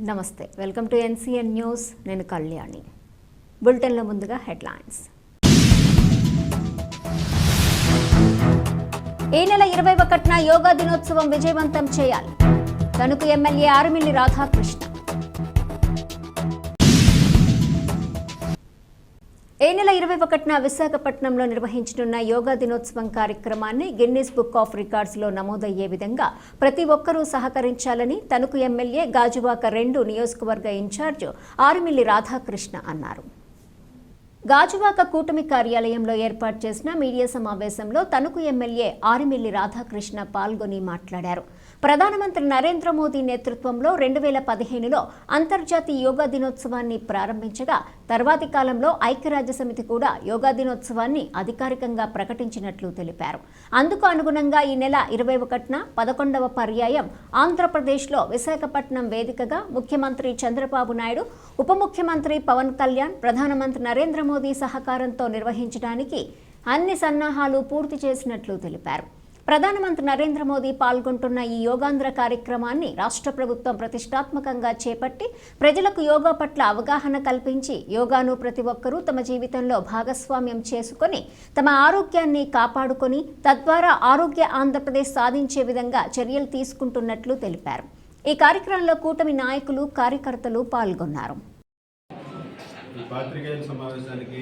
నమస్తే, welcome to NCN news. నేను కళ్యాణి. బులెటిన్లో ముందుగా హెడ్లైన్స్. ఈ నెల 21న యోగా దినోత్సవం విజయవంతం చేయాలి. తణుకు ఎమ్మెల్యే ఆరుమిల్లి రాధాకృష్ణ. ఈ నెల 21న విశాఖపట్నంలో నిర్వహించనున్న యోగా దినోత్సవం కార్యక్రమాన్ని గిన్నిస్ బుక్ ఆఫ్ రికార్డ్స్లో నమోదయ్యే విధంగా ప్రతి ఒక్కరూ సహకరించాలని తణుకు ఎమ్మెల్యే గాజువాక 2 నియోజకవర్గ ఇన్ఛార్జ్ ఆరుమిల్లి రాధాకృష్ణ అన్నారు. గాజువాక కూటమి కార్యాలయంలో ఏర్పాటు చేసిన మీడియా సమావేశంలో తణుకు ఎమ్మెల్యే ఆరుమిల్లి రాధాకృష్ణ పాల్గొని మాట్లాడారు. ప్రధానమంత్రి నరేంద్ర మోదీ నేతృత్వంలో 2015లో అంతర్జాతీయ యోగా దినోత్సవాన్ని ప్రారంభించగా తర్వాతి కాలంలో ఐక్యరాజ్యసమితి కూడా యోగా దినోత్సవాన్ని అధికారికంగా ప్రకటించినట్లు తెలిపారు. అందుకు అనుగుణంగా ఈ నెల 21న 11వ పర్యాయం ఆంధ్రప్రదేశ్లో విశాఖపట్నం వేదికగా ముఖ్యమంత్రి చంద్రబాబు నాయుడు, ఉప ముఖ్యమంత్రి పవన్ కళ్యాణ్, ప్రధానమంత్రి నరేంద్ర మోదీ సహకారంతో నిర్వహించడానికి అన్ని సన్నాహాలు పూర్తి చేసినట్లు తెలిపారు. ప్రధానమంత్రి నరేంద్ర మోదీ పాల్గొంటున్న ఈ యోగాంధ్ర కార్యక్రమాన్ని రాష్ట్ర ప్రభుత్వం ప్రతిష్టాత్మకంగా చేపట్టి ప్రజలకు యోగా పట్ల అవగాహన కల్పించి యోగాను ప్రతి ఒక్కరూ తమ జీవితంలో భాగస్వామ్యం చేసుకొని తమ ఆరోగ్యాన్ని కాపాడుకొని తద్వారా ఆరోగ్య ఆంధ్రప్రదేశ్ సాధించే విధంగా చర్యలు తీసుకుంటున్నట్లు తెలిపారు. ఈ కార్యక్రమంలో కూటమి నాయకులు, కార్యకర్తలు పాల్గొన్నారు. పాత్రికేయుల సమావేశానికి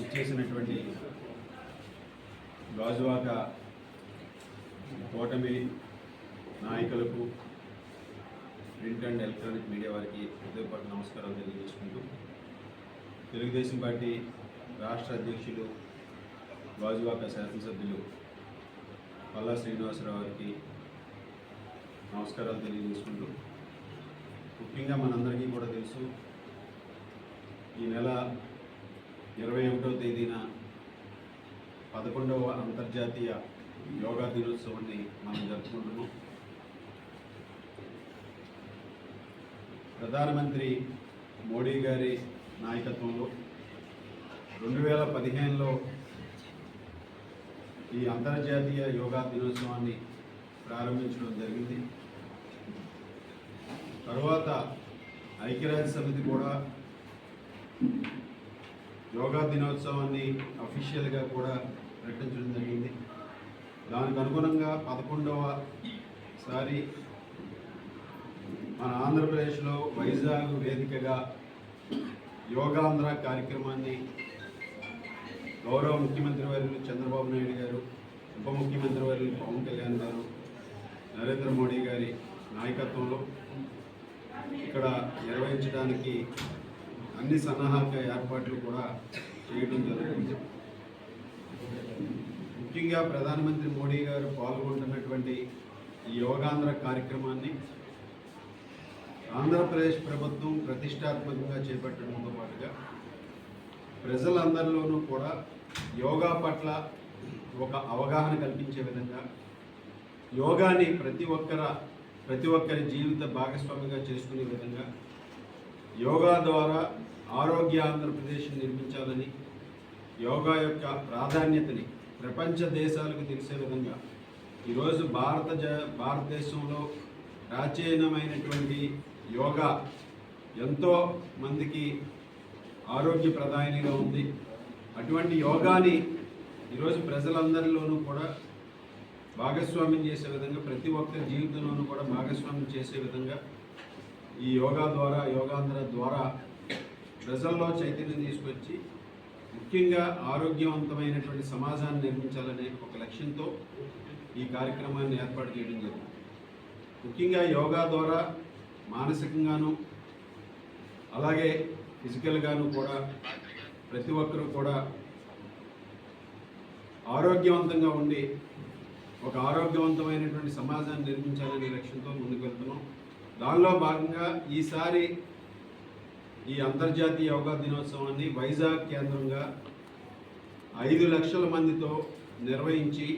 ఇచ్చేసినటువంటి గాజువాక కూటమి నాయకులకు, ప్రింట్ అండ్ ఎలక్ట్రానిక్ మీడియా వారికి హృదయపూర్వక నమస్కారాలు తెలియజేసుకుంటూ, తెలుగుదేశం పార్టీ రాష్ట్ర అధ్యక్షులు గాజువాక శాసనసభ్యులు పల్లా శ్రీనివాసరావు గారికి నమస్కారాలు తెలియజేసుకుంటూ, ముఖ్యంగా మనందరికీ కూడా తెలుసు, ఈ నెల 21వ తేదీన 11వ అంతర్జాతీయ యోగా దినోత్సవాన్ని మనం జరుపుకుంటున్నాం. ప్రధానమంత్రి మోడీ గారి నాయకత్వంలో 2015లో ఈ అంతర్జాతీయ యోగా దినోత్సవాన్ని ప్రారంభించడం జరిగింది. తరువాత ఐక్యరాజ్య సమితి కూడా యోగా దినోత్సవాన్ని అఫీషియల్గా కూడా ప్రకటించడం జరిగింది. దానికి అనుగుణంగా 11వసారి మన ఆంధ్రప్రదేశ్లో వైజాగ్ వేదికగా యోగాంధ్ర కార్యక్రమాన్ని గౌరవ ముఖ్యమంత్రి వర్యులు చంద్రబాబు నాయుడు గారు, ఉప ముఖ్యమంత్రి వర్యులు పవన్ కళ్యాణ్ గారు, నరేంద్ర మోడీ గారి నాయకత్వంలో ఇక్కడ నిర్వహించడానికి అన్ని సన్నాహక ఏర్పాట్లు కూడా చేయడం జరుగుతుంది. ముఖ్యంగా ప్రధానమంత్రి మోడీ గారు పాల్గొంటున్నటువంటి ఈ యోగాంధ్ర కార్యక్రమాన్ని ఆంధ్రప్రదేశ్ ప్రభుత్వం ప్రతిష్టాత్మకంగా చేపట్టడంతో పాటుగా ప్రజలందరిలోనూ కూడా యోగా పట్ల ఒక అవగాహన కల్పించే విధంగా, యోగాని ప్రతి ఒక్కరి జీవిత భాగస్వామిగా చేసుకునే విధంగా, యోగా ద్వారా ఆరోగ్య ఆంధ్రప్రదేశ్ నిర్మించాలని, యోగా యొక్క ప్రాధాన్యతని ప్రపంచ దేశాలకు తెలిసే విధంగా ఈరోజు భారతదేశంలో ప్రాచీనమైనటువంటి యోగా ఎంతో మందికి ఆరోగ్యప్రదాయనిగా ఉంది. అటువంటి యోగాని ఈరోజు ప్రజలందరిలోనూ కూడా భాగస్వామ్యం చేసే విధంగా, ప్రతి ఒక్కరి జీవితంలోనూ కూడా భాగస్వామ్యం చేసే విధంగా ఈ యోగా ద్వారా, యోగాంధ్ర ద్వారా ప్రజల్లో చైతన్యం తీసుకొచ్చి ముఖ్యంగా ఆరోగ్యవంతమైనటువంటి సమాజాన్ని నిర్మించాలనే ఒక లక్ష్యంతో ఈ కార్యక్రమాన్ని ఏర్పాటు చేయడం జరిగింది. ముఖ్యంగా యోగా ద్వారా మానసికంగాను అలాగే ఫిజికల్గాను కూడా ప్రతి ఒక్కరూ కూడా ఆరోగ్యవంతంగా ఉండి ఒక ఆరోగ్యవంతమైనటువంటి సమాజాన్ని నిర్మించాలనే లక్ష్యంతో ముందుకు వెళ్తున్నాం. దానిలో భాగంగా ఈసారి ఈ అంతర్జాతీయ యోగా దినోత్సవాన్ని వైజాగ్ కేంద్రంగా 5 లక్షల మందితో నిర్వహించి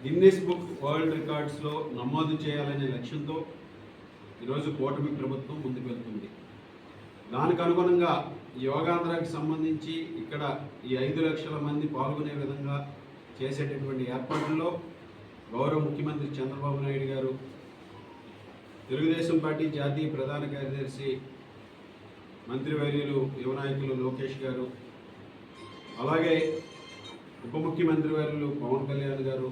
గిన్నిస్ బుక్ వరల్డ్ రికార్డ్స్లో నమోదు చేయాలనే లక్ష్యంతో ఈరోజు కూటమి ప్రభుత్వం ముందుకు వెళ్తుంది. దానికి అనుగుణంగా యోగాంధ్రాకి సంబంధించి ఇక్కడ ఈ 5 లక్షల మంది పాల్గొనే విధంగా చేసేటటువంటి ఏర్పాట్లలో గౌరవ ముఖ్యమంత్రి చంద్రబాబు నాయుడు గారు తెలుగుదేశం పార్టీ జాతీయ ప్రధాన కార్యదర్శి మంత్రివర్యులు యువ నాయకులు లోకేష్ గారు, అలాగే ఉప ముఖ్యమంత్రి వర్యులు పవన్ కళ్యాణ్ గారు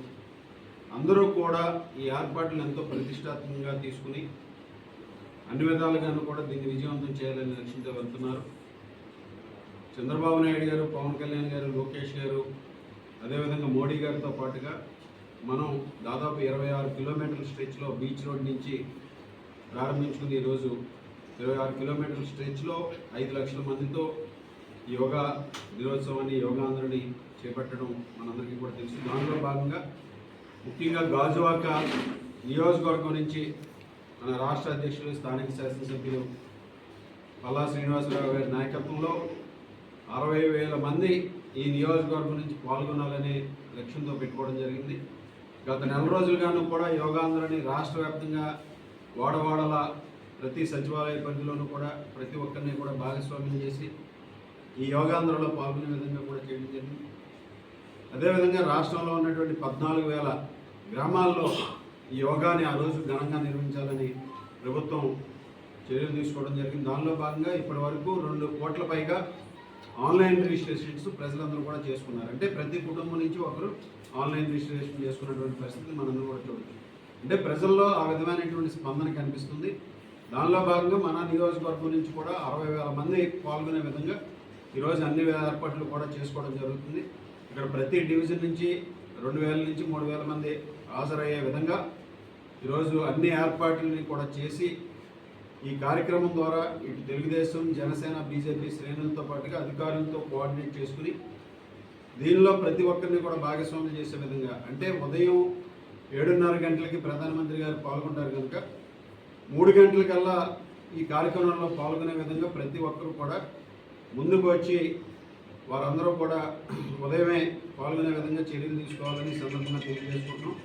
అందరూ కూడా ఈ ఏర్పాట్లను ఎంతో ప్రతిష్టాత్మకంగా తీసుకుని అన్ని విధాలుగాను కూడా దీన్ని విజయవంతం చేయాలని లక్ష్యంతో వెళ్తున్నారు. చంద్రబాబు నాయుడు గారు, పవన్ కళ్యాణ్ గారు, లోకేష్ గారు, అదేవిధంగా మోడీ గారితో పాటుగా మనం దాదాపు 26 కిలోమీటర్ల స్ట్రెచ్లో బీచ్ రోడ్ నుంచి ప్రారంభించుకుని ఈరోజు 26 కిలోమీటర్ల స్ట్రెచ్లో 5 లక్షల మందితో యోగా దినోత్సవాన్ని, యోగాంధ్రని చేపట్టడం మనందరికీ కూడా తెలుసు. దానిలో భాగంగా ముఖ్యంగా గాజువాక నియోజకవర్గం నుంచి మన రాష్ట్ర అధ్యక్షులు, స్థానిక శాసనసభ్యులు పల్లా శ్రీనివాసరావు గారి నాయకత్వంలో 60,000 మంది ఈ నియోజకవర్గం నుంచి పాల్గొనాలనే లక్ష్యంతో పెట్టుకోవడం జరిగింది. గత నెల రోజులుగాను కూడా యోగాంధ్రని రాష్ట్ర వ్యాప్తంగా వాడవాడల ప్రతి సచివాలయ పరిధిలోనూ కూడా ప్రతి ఒక్కరిని కూడా భాగస్వామ్యం చేసి ఈ యోగాంధ్రలో పాల్గొనే విధంగా కూడా చేయడం జరిగింది. అదేవిధంగా రాష్ట్రంలో ఉన్నటువంటి 14,000 గ్రామాల్లో ఈ యోగాని ఆ రోజు ఘనంగా నిర్వహించాలని ప్రభుత్వం చర్యలు తీసుకోవడం జరిగింది. దానిలో భాగంగా ఇప్పటి వరకు 2 కోట్ల పైగా ఆన్లైన్ రిజిస్ట్రేషన్స్ ప్రజలందరూ కూడా చేసుకున్నారు. అంటే ప్రతి కుటుంబం నుంచి ఒకరు ఆన్లైన్ రిజిస్ట్రేషన్ చేసుకున్నటువంటి పరిస్థితి మనందరూ కూడా చూడవచ్చు. అంటే ప్రజల్లో ఆ విధమైనటువంటి స్పందన కనిపిస్తుంది. దానిలో భాగంగా మన నియోజకవర్గం నుంచి కూడా 60,000 మంది పాల్గొనే విధంగా ఈరోజు అన్ని ఏర్పాట్లు కూడా చేసుకోవడం జరుగుతుంది. ఇక్కడ ప్రతి డివిజన్ నుంచి 2,000 నుంచి 3,000 మంది హాజరయ్యే విధంగా ఈరోజు అన్ని ఏర్పాట్లని కూడా చేసి ఈ కార్యక్రమం ద్వారా ఇటు తెలుగుదేశం, జనసేన, బీజేపీ శ్రేణులతో పాటుగా అధికారులతో కోఆర్డినేట్ చేసుకుని దీనిలో ప్రతి ఒక్కరిని కూడా భాగస్వామ్యం చేసే విధంగా, అంటే ఉదయం 7:30 గంటలకి ప్రధానమంత్రి గారు పాల్గొంటారు కనుక 3 గంటలకల్లా ఈ కార్యక్రమంలో పాల్గొనే విధంగా ప్రతి ఒక్కరు కూడా ముందుకు వచ్చి వారందరూ కూడా ఉదయమే పాల్గొనే విధంగా చర్యలు తీసుకోవాలని సందర్భంగా తెలియజేసుకుంటున్నాం.